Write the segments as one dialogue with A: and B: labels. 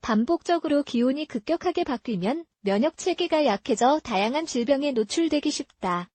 A: 반복적으로 기온이 급격하게 바뀌면 면역 체계가 약해져 다양한 질병에 노출되기 쉽다.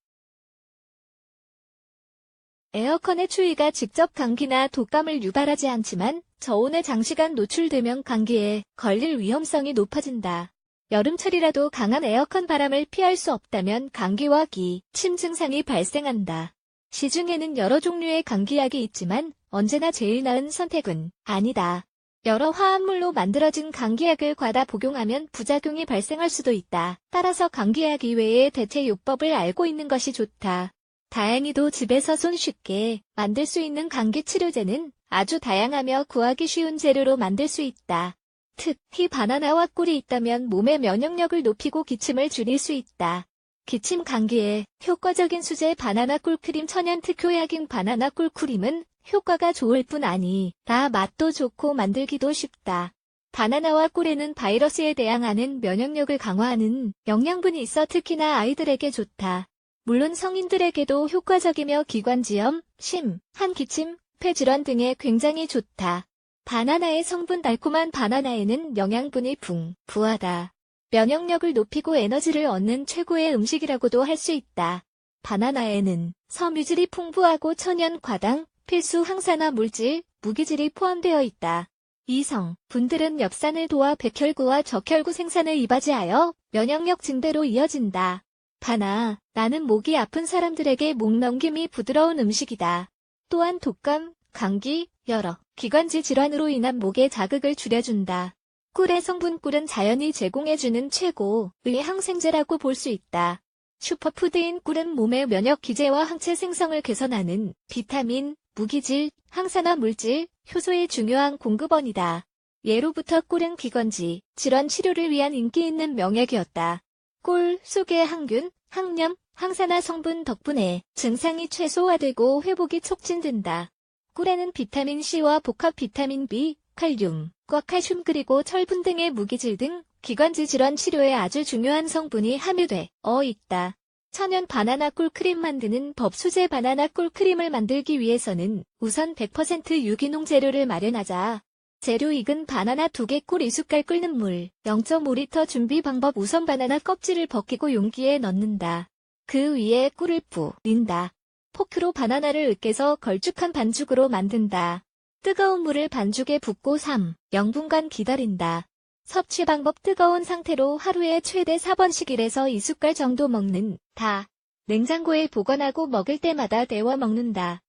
A: 에어컨의 추위가 직접 감기나 독감을 유발하지 않지만 저온에 장시간 노출되면 감기에 걸릴 위험성이 높아진다. 여름철이라도 강한 에어컨 바람을 피할 수 없다면 감기와 기, 침 증상이 발생한다. 시중에는 여러 종류의 감기약이 있지만 언제나 제일 나은 선택은 아니다. 여러 화합물로 만들어진 감기약을 과다 복용하면 부작용이 발생할 수도 있다. 따라서 감기약 이외의 대체 요법을 알고 있는 것이 좋다. 다행히도 집에서 손쉽게 만들 수 있는 감기 치료제는 아주 다양하며 구하기 쉬운 재료로 만들 수 있다. 특히 바나나와 꿀이 있다면 몸의 면역력을 높이고 기침을 줄일 수 있다. 기침 감기에 효과적인 수제 바나나 꿀크림 천연 특효약인 바나나 꿀크림은 효과가 좋을 뿐 아니라 맛도 좋고 만들기도 쉽다. 바나나와 꿀에는 바이러스에 대항하는 면역력을 강화하는 영양분이 있어 특히나 아이들에게 좋다. 물론 성인들에게도 효과적이며 기관지염, 심, 한기침, 폐질환 등에 굉장히 좋다. 바나나의 성분 달콤한 바나나에는 영양분이 풍부하다. 면역력을 높이고 에너지를 얻는 최고의 음식이라고도 할 수 있다. 바나나에는 섬유질이 풍부하고 천연 과당, 필수 항산화 물질, 무기질이 포함되어 있다. 이 성분들은 엽산을 도와 백혈구와 적혈구 생산을 이바지하여 면역력 증대로 이어진다. 바나나는 목이 아픈 사람들에게 목 넘김이 부드러운 음식이다. 또한 독감, 감기, 여러 기관지 질환으로 인한 목의 자극을 줄여준다. 꿀의 성분 꿀은 자연이 제공해주는 최고의 항생제라고 볼 수 있다. 슈퍼푸드인 꿀은 몸의 면역 기제와 항체 생성을 개선하는 비타민, 무기질, 항산화 물질, 효소의 중요한 공급원이다. 예로부터 꿀은 기관지 질환 치료를 위한 인기 있는 명약이었다. 꿀 속의 항균, 항염, 항산화 성분 덕분에 증상이 최소화되고 회복이 촉진된다. 꿀에는 비타민 C와 복합 비타민 B, 칼륨과 칼슘 그리고 철분 등의 무기질 등 기관지 질환 치료에 아주 중요한 성분이 함유되어 있다. 천연 바나나 꿀크림 만드는 법 수제 바나나 꿀크림을 만들기 위해서는 우선 100% 유기농 재료를 마련하자. 재료 익은 바나나 2개 꿀 2숟갈 끓는 물 0.5리터 준비 방법 우선 바나나 껍질을 벗기고 용기에 넣는다. 그 위에 꿀을 뿌린다. 포크로 바나나를 으깨서 걸쭉한 반죽으로 만든다. 뜨거운 물을 반죽에 붓고 3~0분간 기다린다. 섭취 방법 뜨거운 상태로 하루에 최대 4번씩 1에서 2숟갈 정도 먹는다. 냉장고에 보관하고 먹을 때마다 데워 먹는다.